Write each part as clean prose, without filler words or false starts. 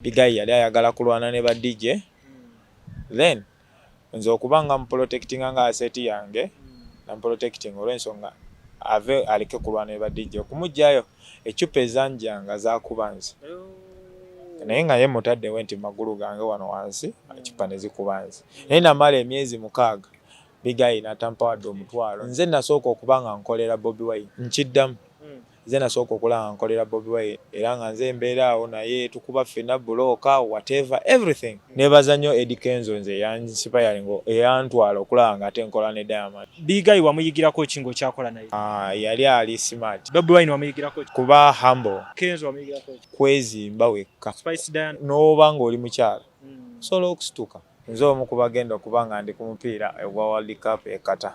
Bigayi yali ayagala kulwana ne ba DJ. Then nze okubanga mprotecting nga asset yange na protecting olw'ensonga ave aleke kulwana ne ba DJ okumujjayo ecupa ezanjanga zakubanze. Naye nga ye mutaddewo nti magulu gange wano wansi ecupa ne zikubanze. Naye namala emyezi 6 Bigayi n'atampawadde omutwalo. Nze nasooka okubanga nkolera Bobi Wine nkiddamu. Nze nasooka okulanga nkolera Bobi Wine era nga nze mbeera awo naye tukuba ffenna buloka whatever everything. Nebaza nnyo Eddy Kenzo nze yansipayalingo eyantwala okulanga ate nkola ne Diamond. Bigayi wamuyigirako kingo kyakola naye? Yali ali smart. Bobi Wine wamuyigirako kuba humble. Kenzo wamuyigirako kwezimba wekka. Spice Diana n'oba ng'oli mukyala osobola okusituka. Nze omu ku bagenda okubanga ndi ku mupiira ogwa World Cup ekata.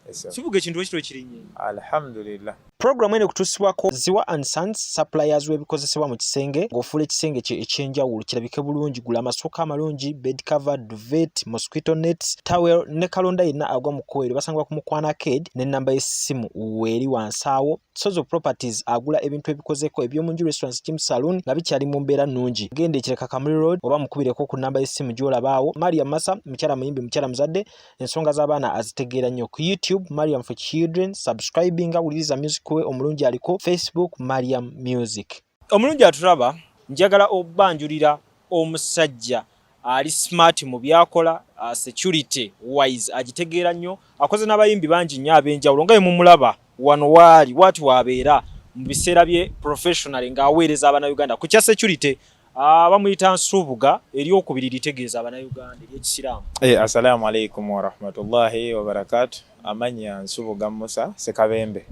Nsubuga ekintu ekiro kirinye. Alhamdulillah. Program ene kutusibwako Ziwa and Sons suppliers w'ebikozesebwa mu kisenge ng'ofuula ekisenge kye ekyenjawulo kirabike bulungi. Gula amasooka amalungi, bed cover, duvet, mosquito nets, towel ne kalonda yenna agwa mu kweru basangwa ku Mukwana Arcade n'ennamba y'essimu weeri wansi awo. Sozo Properties agula ebintu ebikozeko eby'omunju restaurants gym saloon nga bikyali mu mbeera nnungi. Genda ekireka Kamuli Road oba mukubireko ku nnamba y'essimu gy'olabaawo. Mariam Massa mukyala muyimbi mukyala muzadde ensonga z'abaana azitegeera nnyo. Ku YouTube Mariam for Children, subscribinga wuliriza music we omulungi aliko Facebook Mariam Music. Omulungi atulaba njagala obanjulira omusajja ali smart mu byakola, security wise agitegeera nnyo, akoze n'abayimbi bangi nnyo ab'enjawulo nga mumulaba wano waali wati wabeera mu biseera bye professional ng'aweereza Abannayuganda ku kya security. Bamuyita Nsubuga eri okubiri litegeeza Abannayuganda ery'ekisiraamu. Assalamu alaikum wa rahmatullahi wa barakatuh. Amanya Nsubuga Musa Sekabembe.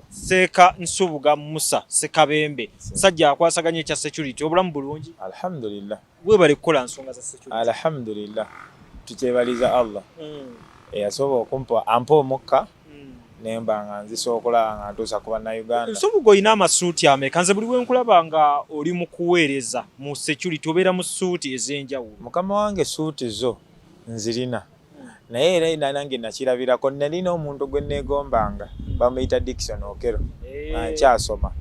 Seka Nsubuga Musa Sekabembe. Sajja akwasaganya ekya security obulamu bulungi. Alhamdulillah. Webale kukola nsonga za security. Alhamdulillah. Tukyebaliza Allah. Yasobola okumpa ampa omukka nemba nga nzisobola nga ntuusa ku Bannayuganda. Nsubuga olina amasuuti ameka? Nze buli we nkulaba nga oli mu kuweereza mu security obeera mu suuti ez'enjawulo. Mukama wange suuti zo nzirina. Naye era nange nakirabirako nalina omuntu gwe neegombanga bamuyita Dickson Okero nkyasoma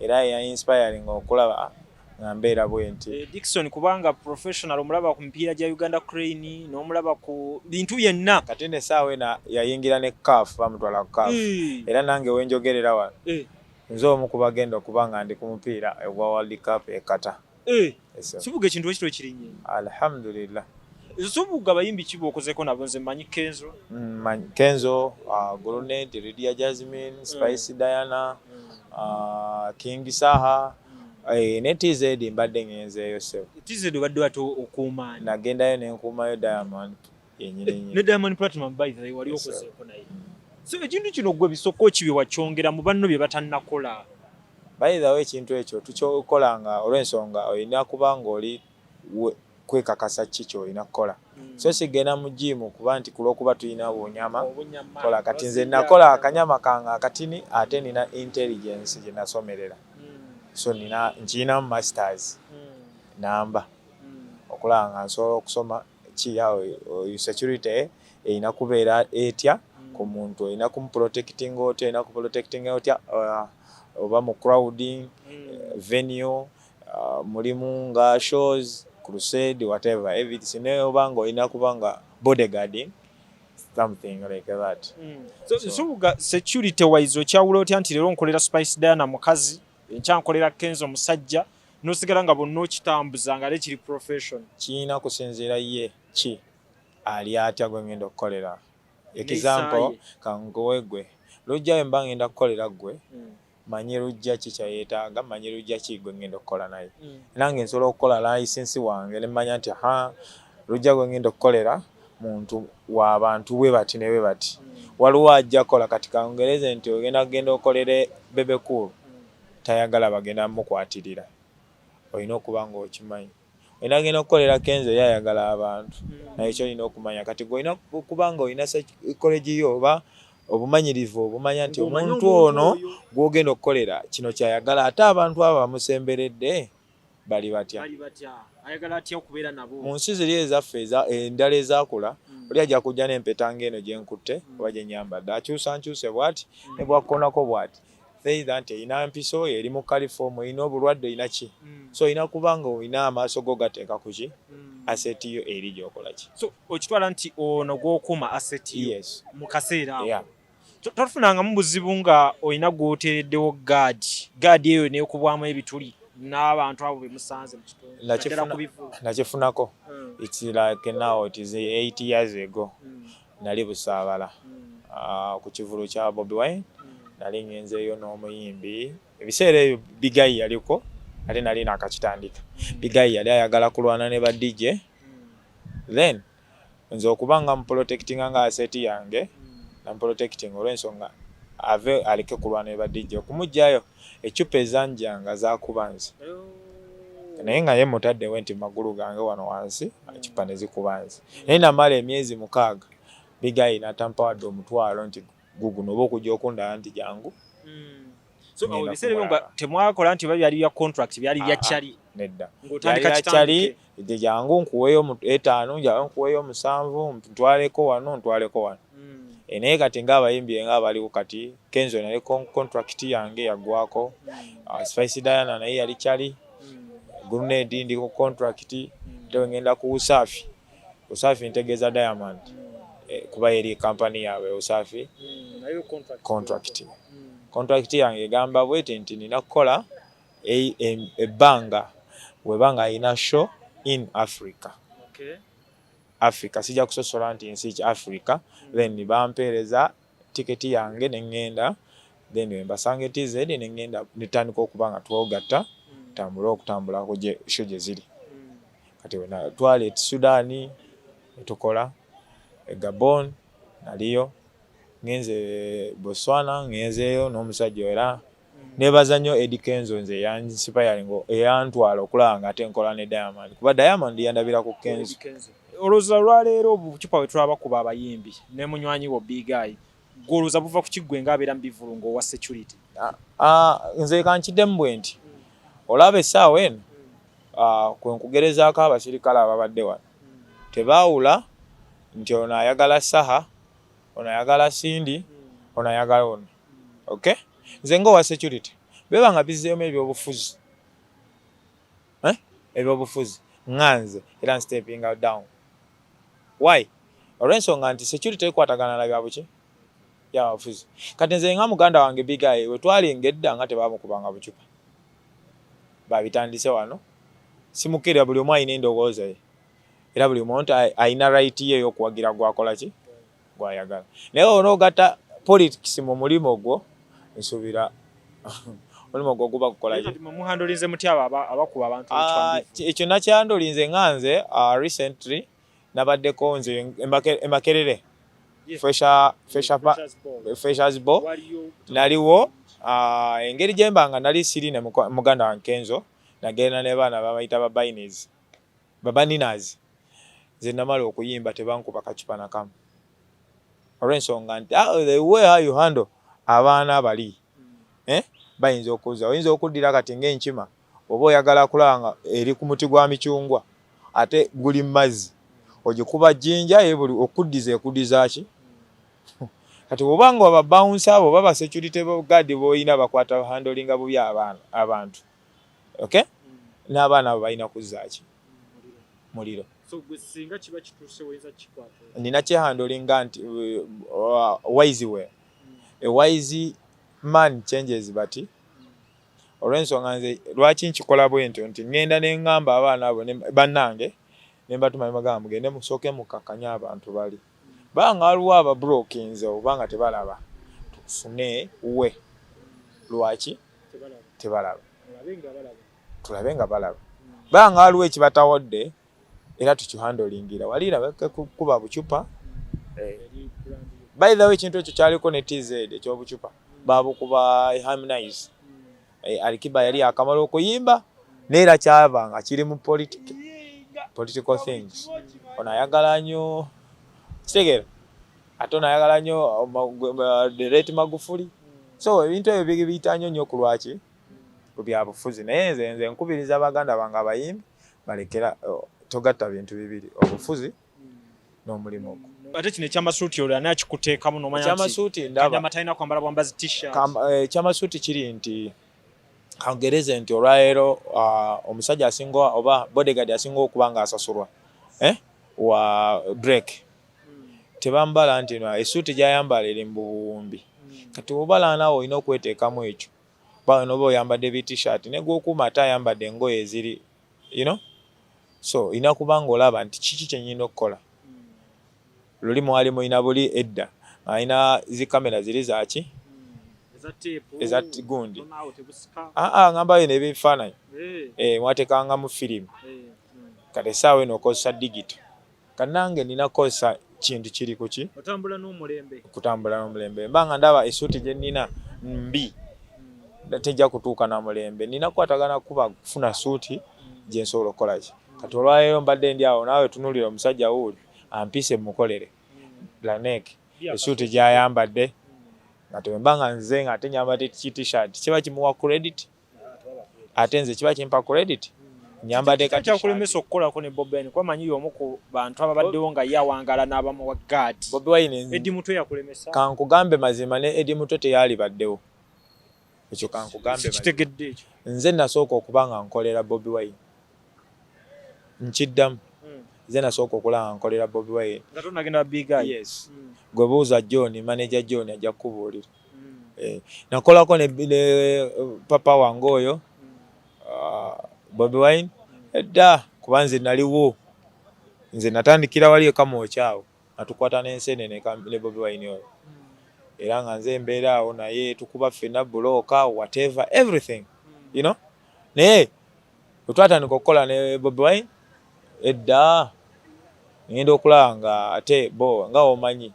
era yainspiring okulaba nga mbeera bwenti. Dickson kubanga professional omulaba ku mipiira gya Uganda Crane n'omulaba ku bintu byenna kati n'essaawa ena yayingira ne CAF bamutwala ku CAF era nange wenjogerera wano nze omu ku bagenda okuba nga ndi ku mupiira ogwa World Cup ekata. Nsubuga ekintu ekiro kirinye. Alhamdulillah. Nsubuga bayimbi kibo okozeko nabo nze manyi Kenzo. Manyi Kenzo, Grenade, Lydia Jasmine, Spice Diana, King Saha, ne TZ mbadde ngenzeeyo sebo. TZ obadde wato okuumaani. Nagendayo ne nkuumayo Diamond yennyini. Ne Diamond Platinum by the way wali okozeeko naye. So ekintu kino gwe bisoko kibi wakyongera mu banno bye batannakola. By the way ekintu ekyo tukyokolanga olw'ensonga olina kuba ng'oli kwekakasa kiki olina kukola. So sigenda mu gym kuba nti kulwokuba tulina obunyama kola kati nze nakola akanyama kange akatini ate nina intelligence gye nasomerera. So nkirina mu masters namba okulaba nga nsobola okusoma kiyawo security erina kubeera etya ku muntu, erina kumuprotecting otya, erina kuprotecting otya oba mu crowding venue mulimu nga shows crusade whatever everything obanga olina kubanga bodyguarding something like that. So Nsubuga security wise okyawula otya nti leero nkolera Spice Diana mukazi enkyankolera Kenzo musajja nosigala nga bonna okitambuza nga kiri profession? Kiina kusinziira ye ki ali atya gwe ngenda okukolera. Example kangowe gwe lujjayo mba ngenda kukolera gwe manyi lujja ki kyayeetaaga, manyi lujja ki gwe ngenda okukola naye. Nange nsobola okukola license wange ne mmanya nti lujja gwe ngenda okukolera muntu w'abantu bwe bati ne bwe bati. Waliwo ajja kola kati kangereze nti ogenda okolere Bebe Cool tayagala bagenda mukwatirira. Olina okuba ng'okimanyi. Olina genda okukolera Kenzo yayagala abantu. Naye ekyo olina okumanya kati gwe olina okuba nga olina college yo oba obumanyirivu obumanya nti omuntu ono gw'ogenda okukolera kino kyayagala ate abantu abo bamusemberedde bali batya. Ayagala atya okubeera nabo. Mu nsi ziri ezaffe endala ezaakula oli ajja kujja n'empeta ng'eno gye nkutte oba gye nyambadde akyusa nkyuse bw'ati ne bwakkonako bw'ati either nti erina mpiso eri mu caliform erina obulwadde erina ki so erina kuba nga olina amaaso go gateeka ku ki asset yo eri gy'okola ki so okitwala nti ono gw'okuuma asset yo yes mu kaseera ako yeah. tofunangamu buzibu nga olina gw'oteereddewo gaadi eyo neekubwamu ebituli n'abantu abo be musanze mu kitundu nakifunako it's like now it is 8 years ago nali busaabala ku kivulu kya Bobi Wine nali ngenzeeyo n'omuyimbi ebiseera ebyo Bigayi yaliko ate nali nakakitandika Bigayi yali ayagala kulwana ne ba DJ then nze okubanga muprotectinga nga asset yange namuprotecting olw'ensonga ave aleke kulwana ne ba DJ okumugjayo ecupa ezanjanga zakubanze naye nga ye mutaddewo nti magulu gange wano wansi ecupa ne zikubanze naye namala emyezi 6 Bigayi n'atampawadde omutwalo nti guguno oba okujja okundaba nti jangu so ebiseera ebyo nga temwakola nti byali bya contract byali bya kyali nedda ng'otandika kitandike jangu nkuweeyo 5 jangu nkuweeyo 7 ntwaleko wano naye kati ng'abayimbi ng'abaliwo kati Kenzo naye contract yange yaggwako Spice Diana naye yali kyali Grenade ndi ku contract ngenda ku Usafi ntegeeza Diamond kuba yeri company yawe Usafi contract yange egamba bwete nti nina kukola ebbanga webanga ina show in Africa sijja kusosola nti nsi ki Africa then bampeereza tiketi yange nengenda then mbasange TZ nengenda nitandika okuba nga twogatta okutambula kuje show gye ziri kati wena twale Sudani tukola Gabon naliyo ngenze Botswana ngenzeyo n'omusajja era nebaza nnyo Eddy Kenzo nze yansipayalinga ngo eyantwala okulaba nga ate nkola ne Diamond kuba Diamond yandabira ku Kenzo olowooza lwaleero obucupa bwe tulaba kuba abayimbi ne munywanyi wo Bigayi gw'olowooza buva ku kiggwe ng'abeera mu bivulu ng'owa security nze kankiddemu bwe nti olaba essaawa eno kwe nkugerezaako abasirikale ababadde wano tebaawula nti ono ayagala Saha ono ayagala Sindi ono ayagala ono okay nze ng'owa security beba nga bizzeemu ebyobufuzi nganze era stepping down why olw'ensonga nti security ekwatagana na byabuki byabafuzi kati nze nga muganda wange Bigayi we twalengedda nga tebamukubanga bucupa babitandise wano simukira buli omu ayina endowooza ye era buli omuntu ayina right ye y'okuwagira gwakola ki gwayagala naye onoogata politics mu mulimu ogwo nsuubira omulimu ogwo guba gukola ki muhandolinze muti abakuba abantu ekyo nakyandolinze nga nze recently nabaddeko nze Makerere Freshers Ball naliwo engeri gye mbanga nali siri ne muganda wa Kenzo nagenda ne baana babayita babaninas nze namala okuyimba tebankuba kacupa nakamu olw'ensonga nti the way how you handle abaana abali bayinza okuza oyinza okuddira kati ng'enkima oba oyagala kulaba nga eri ku muti gwa micungwa ate guli mu mazzi ogikuba jjinja ye buli okuddiza ki kati obanga ababounce abo baba security guard boyina bakwata handlinga bubi abantu okay n'abaana abo balina kuzzaaki muliro so gwe singa kiba kituuse oyinza kikwata nina kyehandolinga nti wise way a wise man changes but olw'ensonga nze lwaki nkikola bwentyo nti ngenda neŋŋamba abaana abo bannange ne mbatuma ne bagamba mugende musooke mukakkanya abantu bali banga waliwo ababrokins obanga tebalaba tufune we lwaki tebalaba tulabe nga balaba banga waliwo ekibatawodde era tukihandolingira walira kuba bucupa by the way ekintu ekyo kyaliko ne TZ ekyobucupa babukuba Harmonize Alikiba yali akamala okuyimba neera kyabanga kiri mu political things ono ayagala nnyo kitegeera ate ono ayagala nnyo Direct Magufuli so ebintu ebyo biyita nnyo ku lwaki ku byabufuzi naye nze nkubiriza abaganda bange abayimbi balekera togatta bintu bibiri obufuzi n'omulimu ogwo ate kino ekyamasuuti olwo ani akikuteekamu n'omanya nti ekyamasuuti ndaba matalina kwambala bwambazi t-shirt ekyamasuuti kiri nti kangereze nti olwaleero omusajja asinga oba bodyguard asinga okuba nga asasulwa wa break tebambala nti essuuti gy'ayambala eri mu buwumbi kati obala naawe olina okweteekamu ekyo noba oyambadde bi-t-shirt ne gw'okuuma ate ayambadde engoye eziri so olina kuba ng'olaba nti kiki kye nnyina okukola luli mwali mulina buli edda alina zikamera ziri zaki eza gundi ngambayo n'ebifaananyi mwateekanga mu firimu kati essaawa eno okozesa digito kati nange nina kukozesa kintu kiri kuki kutambula n'omulembe mbanga ndaba essuuti gye nnina mbi tejja kutuuka na mulembe nina kukwatagana kuba kufuna suuti gye nsobola okukola ki kati olwaleero mbadde ndi awo naawe tunuulira omusajja wuuli ampise mukolere lanek essuuti gy'ayambadde nga tembanga nze nga ate nyambadde t-shirt kiba kimuwa credit ate nze kiba kimpa credit nyambadde kati kyakulemesa okukolako ne Bobi Wine kuba manyi y'omu ku bantu ababaddewo nga ye awangaala n'abamu wa gaadi Bobi Wine Eddy Mutwe yakulemesa kankugambe mazima ne Eddy Mutwe teyalibaddewo ekyo kankugambe kitegedde ekyo nze nasooka okuba nga nkolera Bobi Wine nkiddamu nze nasooka okulaba nga nkolera Bobi Wine nga tonagenda big guy yes gwe buuza John manager John ajja kukubuulira nakolako ne papa wange oyo Bobi Wine edda kuba nze naliwo nze natandikira wali ekamwokyawo atukwata n'enseenene ne Bobi Wine oyo era nga nze mbeera awo naye tukuba ffenna bulooka whatever everything you know naye twatandika okukola ne Bobi Wine edda ngenda okulaba nga ate bo nga omanyi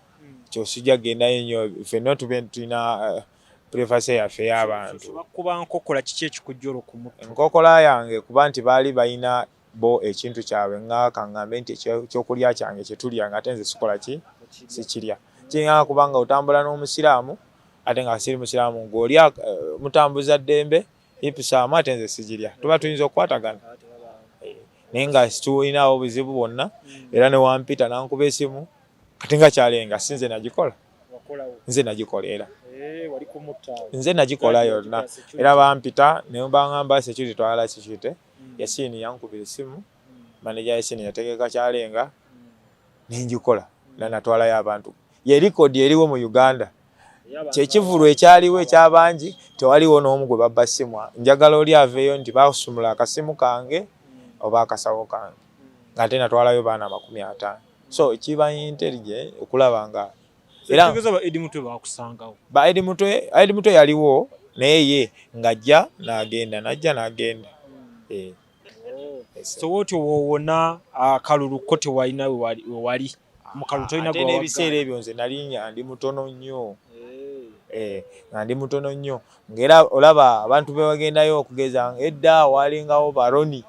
kyosijja gendayo nnyo ffenna tulina privacy yaffe y'abantu bakuba nkokola kiki ekikujjolo ku mutwe enkokola yange kuba nti baali balina bo ekintu kyabwe nga kaŋŋambe nti ekyokulya kyange kye tulya nga ate nze sikola ki sikirya kiringa kubanga otambula n'omusiraamu ate nga siri musiraamu ng'olya mutambuza ddembe ipusaamu ate nze sigirya tuba tuyinza okukwatagana naye nga tulinawo obuzibu bwonna era ne wampita nankuba esimu kati nga kyalenga si nze nagikola nze nagikolera nze nagikola yonna era bampita ne baŋŋamba security twala kikite yasini yankubira esimu manager yasini yategeka kyalenga nenjikola natwalayo abantu ye likodi eriwo mu Uganda kyekivulu ekyaliwo ekyabangi tewaliwo n'omu gwe babba ssimu njagala oli aveeyo nti basumula akasimu kange oba akasawo kange nga ate natwalayo baana 50 so kiba intelligent okulaba nga era Eddy Mutwe bakusangawo ba Eddy Mutwe yaliwo naye ye ngajja n'agenda najja n'agenda so wotyo woowona akalulu ko tewalina we wali mu kalulu tolina ate n'ebiseera ebyo nze nalinya ndi mutono nnyo nga ndi mutono nnyo ng'era olaba abantu be bagendayo okugeza edda walingawo baroni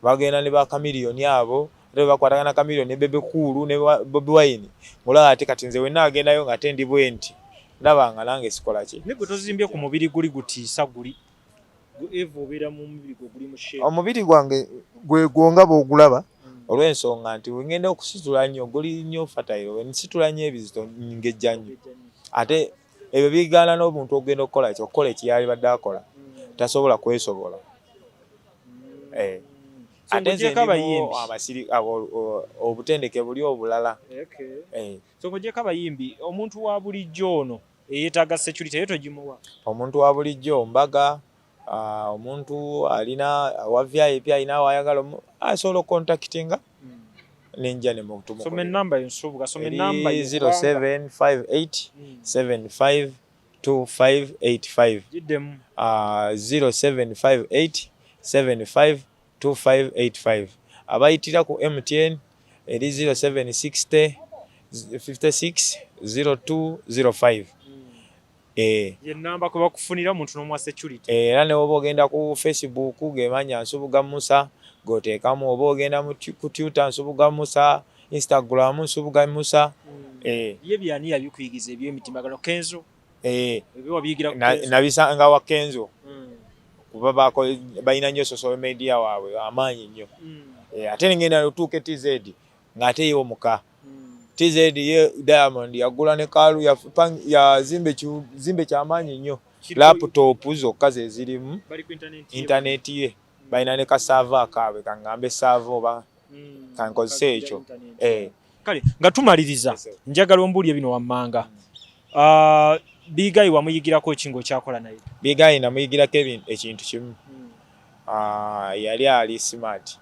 bagenda ne bakamiliyoni abo ate bakwatagana kamiliyoni ne Bebe Cool ne Bobi Wine ng'olaba ate kati nze wenna agendayo nga ate ndi bwe nti ndaba nga nange sikola ki ne gwe tozimbye ku mubiri guli gutiisa guli Eva obeera mu mubiri gwe guli mushe omubiri gwange gwe gwonga bw'ogulaba olw'ensonga nti wengenda okusitula nnyo guli nnyo fatayiro nsitula nnyo ebizito ngejja nnyo ate ebyo bigaana n'obuntu ogenda okukola ekyo okukola ekiyali badde akola tasobola kwesobola ate nze ndimu amasiri obutendeke buli obulala so ng'ogyeko abayimbi omuntu wa bulijjo ono eyeetaaga security eyo togimuwa omuntu wa bulijjo mbaga omuntu alina wa VIP alina wayagala asobola contactinga nenja ne mutumu some number Nsubuga some number 0758 75 2585 jiddemu 0758 75 2585 abayitira ku MTN eri 0760 56 0205 ye namba ko bakufunira omuntu n'omwa security era ne oba ogenda ku Facebook gemanya Nsubuga Musa goteekamu oba ogenda ku Twitter Nsubuga Musa Instagram Nsubuga Musa ye byani yabikuyigiza eby'emitimbagano Kenzo ebyo wabiyigira nabisanga wa Kenzo kuba bako bayina nnyo social media waabwe amaanyi nnyo ate ngenda lutuuke TZ ng'ate yo muka TZ ye Diamond yagula ne kalu ya zimbe kyamaanyi nnyo laptop zokka ze zirimu internet ye balina ne kasava kaabwe kangambe sava oba kankozesa ekyo kale nga tumaliriza njagala ombuulye bino wammanga Bigayi wamuyigirako ekingo kyakola naye Bigayi namuyigirako ekintu kimu yali ali smart.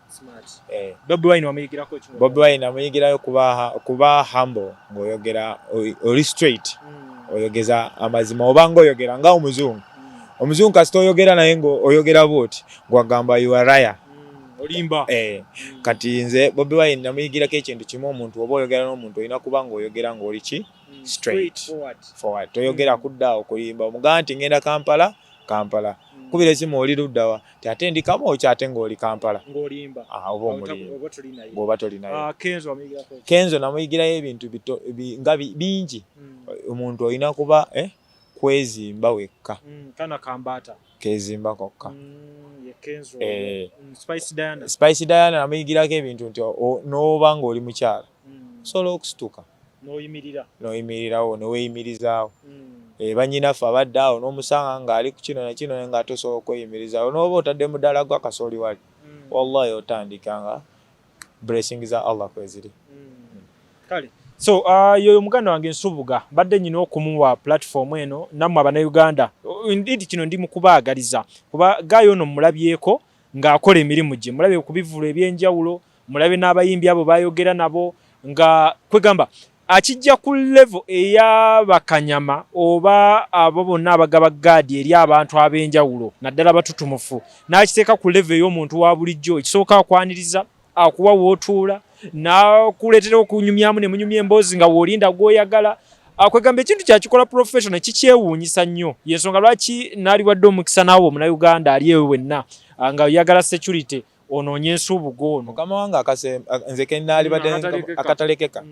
Bobi Wine wamuyigirako ekingo Bobi Wine namuyigirayo kuba humble ng'oyogera oli straight oyogeza amazima oba ng'oyogera nga omuzungu kasita oyogera naye ng'oyogera bwoti gwagamba you are liar olimba kati nze Bobi Wine namuyigirako ekintu kimu omuntu oba oyogera n'omuntu olina kuba ng'oyogera ng'oli ki straight forward toyogera kuddaawo kulimba omugamba nti ngenda Kampala kubira esimu oli luddawa ate ndi Kamwokya ate ng'oli Kampala ng'olimba oba omulimba ng'oba tolinayo Kenzo namuyigirayo ebintu nga bingi omuntu olina kuba kwezimba wekka kana kambata kezimba kokka Kenzo Spice Diana namuyigirako ebintu nti n'oba ng'oli mukyala osobola okusituka n'oyimirirawo neweeyimirizaawo bannyinaffe abadde awo n'omusanga ng'ali ku kino nekino nga tosobola okweyimirizaawo n'oba otadde mu ddala gwa kasooli wali wallahi otandika nga blessing za Allah kweziri kale so yoyo muganda wange Nsubuga badde nyina okumuwa platform eno nammwe Abannayuganda indeed kino ndi mukubaagaliza kuba gayo ono mulabyeko ng'akola emirimu gye mulabye ku bivulo ebyenjawulo mulabe n'abayimbi abo bayogera nabo nga kwegamba akijja ku level ey'abakanyama oba abo bonna abagaba gaadi eri abantu ab'enjawulo naddala batutumufu n'akiteeka ku level ey'omuntu wa bulijjo ekisooka akwaniriza akuwa wootuula n'akuleetera okunyumyamu ne munyumya emboozi nga w'olinda gw'oyagala akwegamba ekintu kyakikola professional kikyewuunyisa nnyo yensonga lwaki naaliwadde omukisa naawe Omunnayuganda ali ewe wenna nga oyagala security onoonye Nsubuga ono mukama wange nze ke naali badde akatalekeka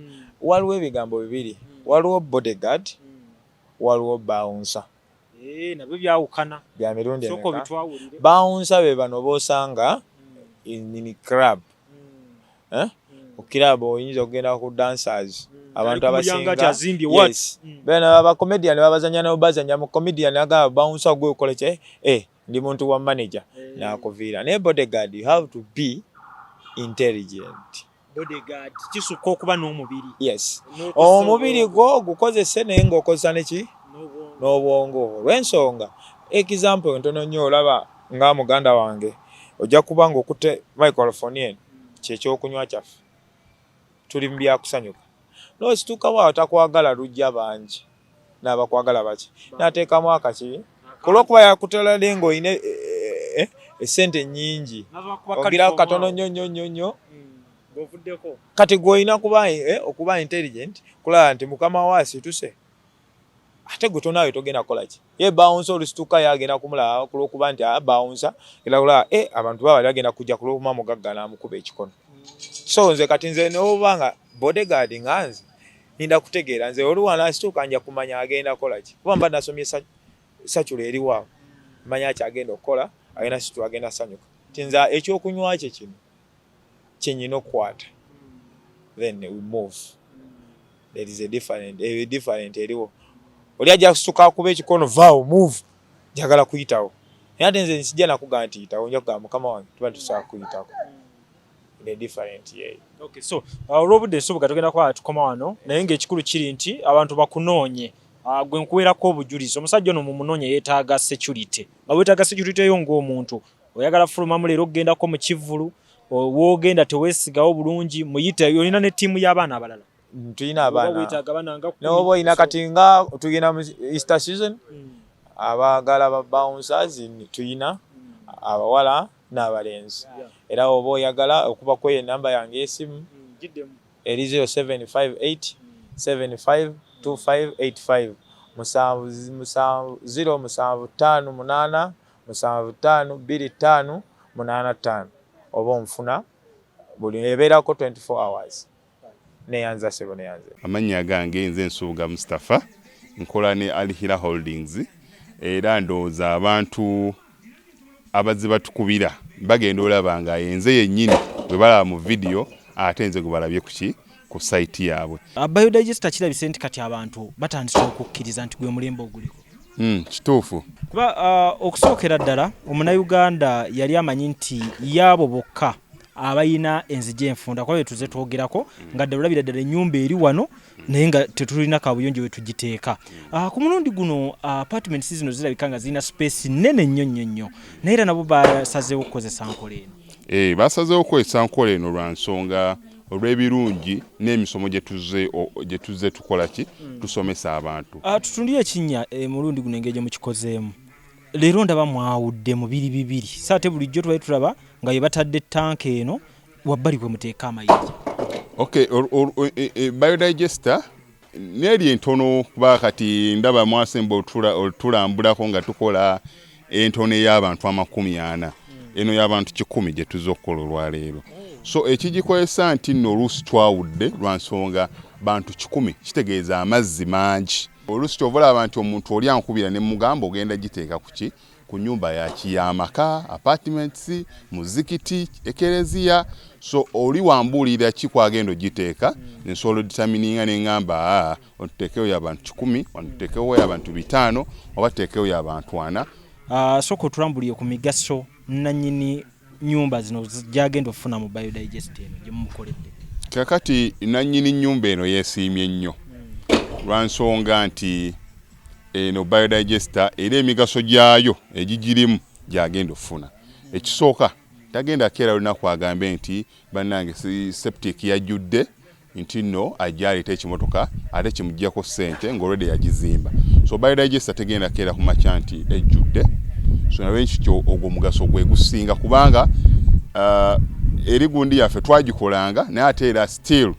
waliwo ebigambo bibiri waliwo bodyguard waliwo bouncer nabyo byawukana bya mirundi bouncer be bano boosanga in club ku club oyinza okugenda ku dancers abantu abasinga bena abakomedian babazanya n'obazanya mu comedian agaba bouncer gwe okole kye ndi muntu wa manager nakuviira ne bodyguard you have to be intelligent bodyguard kisuka okuba n'omubiri yes omubiri gwo gukozese naye ng'okozesa neki n'obwongo olw'ensonga example ntono nnyo olaba nga muganda wange ojja kuba ng'okutte microphone eno kyekyokunywa kyaffe tuli mu byakusanyuka n'ositukawo awo takwagala lujja bangi n'abakwagala baki n'ateekamu akaki kulwokuba yakutera lengo ine esente nyingi ogira katono nnyo kati gwoyina kuba okuba intelligent kulaba nti mukama waasi tuse ate gwe tonawe togenda kukola ki ye bouncer olusituka yagenda kumulaba kulwokuba nti bouncer era kulaba abantu baba bagenda kujja kulwokuma mugagga n'amukuba ekikono so nze kati nze n'obanga bodyguard nganze ninda kutegeera nze oluwana asituka nja kumanya agenda kukola ki kuba mba nasomye sachule eri waawo manya kyagenda okukola agenda situ agenda sanyuka tinza ekyokunywa kye kino kyenyina okukwata then we move there is a different eriwo oli ajja kusituka kuba ekikono vaawo move njagala kuyitawo naye ate nze nsijja nakugamba nti yitawo nja kugamba mukama wange tuba tusobola kuyitako the different okay so olw'obudde Nsubuga tugenda kuba tukoma wano naye ng'ekikulu kiri nti abantu bakunoonye gwe nkuweerako obujulizi omusajja ono mumunoonye yeetaaga security nga weetaaga security eyo ng'omuntu oyagala fulumamu leero okgendako mu kivvulu woogenda teweesigawo bulungi muyite olina ne ttiimu y'abaana abalala tuyina abaana n'oba oyina kati nga tuyina mu Easter season abaagala ba bouncers tuyina abawala n'abalenzi era oba oyagala okuba kweyo enamba yange y'essimu eri 0758 752585 0758525 oba onfuna buli ebeerako 24 hours neyanza sebo neyanza amannya gange nze Nsubuga Mustafa nkola ne Alihira Holdings era ndowooza abantu abazze batukubira bagenda olaba nga yenze yennyini bwe balaba mu video ate nze gwe balabye ku ku site yaabwe. Biodigester kirabise nti kati abantu batandise okukkiriza nti gwe mulembe oguliko. Kituufu. Kuba okusookera ddala Omunnayuganda yali amanyi nti yaabo bokka abayina enzigi enfunda kwa tuze twogerako nga ddala olabira ddala ennyumba eri wano naye nga tetulina kabuyonjo we tugiteeka. Ku mulundi guno apartments zino zirabika nga zirina space nnene nnyo naye era nabo basazeewo okukozesa nkola eno. Basazeewo okukozesa nkola eno lwa nsonga olw'ebirungi n'emisomo gye tuzze tukola ki tusomesa abantu. Tutundire ekinnya mulundi guno engeri gye mukikozeemu. Leero ndaba mwawudde mu bibiri saate bulijjo tubaye tulaba nga ye batadde tanka eno wabbali kwe muteeka amayinja. Okay, biodigester neri entono kuba kati ndaba mwasemba otulambulako nga tukola entono y'abantu 40 eno y'abantu 100 gye tuzze okukola olwaleero. So ekigikozesa nti nno oluusi twawudde lwa nsonga bantu 100 kitegeeza amazzi mangi. Oluusi ky'ovalaba nti omuntu oli ankubira ne mugamba ogenda giteeka kuki ku nnyumba y'amaka, apartments, muzikiti, ekereziya. So oli wambuulira ki kwagenda ogiteeka nsobola determininga ne ngamba otuteekewo y'abantu 10, otuteekewo y'abantu 5 oba tuteekewo y'abantu 4. Soko tulambuliye ku migaso nannyini nyumba zino gyagenda ofuna mu biodigester eno gye mumukoledde. Kakati nannyini nnyumba eno yeesiimye nnyo lwa nsonga nti eno biodigester era emigaso gyayo egigirimu gyagenda ofuna. Ekisooka tagenda keera lunaku agambe nti bannange septic yajjudde nti nno ajja aleeta ekimotoka ate kimuggyako ssente ng'olwedde yagizimba. So biodigester tegenda keera ku makya nti ejjudde. So nawe ekyo ogwo mugaso gwe gusinga kubanga eri gundi yaffe twagikolanga naye ate era still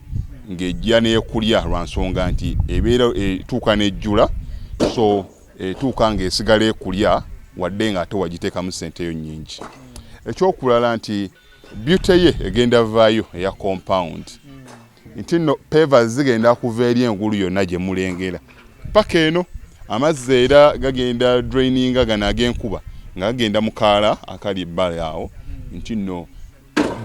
ng'ejja n'ekulya lwa nsonga nti ebeera etuuka n'ejjula. So etuuka ng'esigala ekulya wadde nga ate wagiteekamu ssente yo nnyingi. Ekyokulala nti beauty ye egenda vaayo eya compound nti nno pavers zigenda kuva eri engulu yonna gye mulengera paka eno amazzi era gagenda draininga gano ag'enkuba nga gagenda mu kaala akali ebbali awo nti nno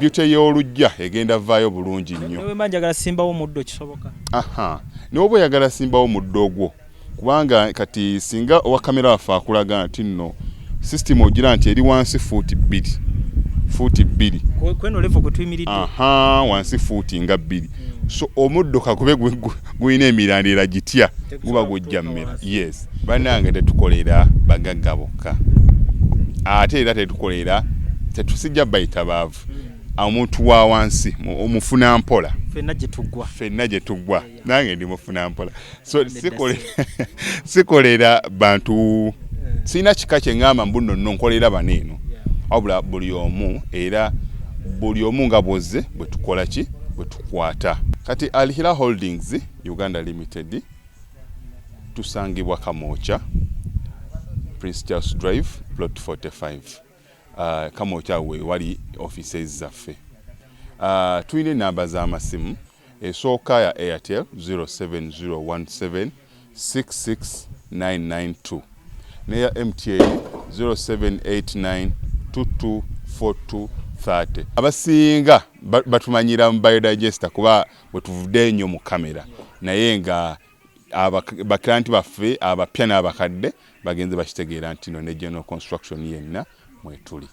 beauty y'olujja egenda vaayo bulungi nnyo. Newe manjagala simbawo muddo kisoboka. N'oba oyagala simbawo muddo ogwo kubanga kati singa owa kamera waffe akulaga nti nno system ogira nti eri wansi fuuti 2 kweno level kwe tuyimiridde. Wansi fuuti nga 2. So omuddo kakube guyina emirandira gitya guba gujja mmera. Yes, bannange tetukolera bagagga bokka ate era tetusijja bayita baavu. Omuntu wa wansi omufuna mpola fenna gye tuggwa nange ndi mufuna mpola. So sikolera bantu sina kika kye ngamba mbuno nno nkolera baneeno wabula buli omu era buli omu nga bwozze bwe tukola ki bwe tukwata. Kati Alihira Holdings Uganda Limited tusangibwa Kamoocha Prince Charles Drive plot 45. Kamoocha we wali offices zaffe. Tuyina namba z'amasimu esooka ya Airtel 07017 66992 neya MTN 0789224230. Abasinga batumanyira mu biodigester kuba bwe tuvudde nnyo mu kamera naye nga abaklanti baffe abapya n'abakadde bagenze bakitegeera nti no ne general construction yenna mwetuli.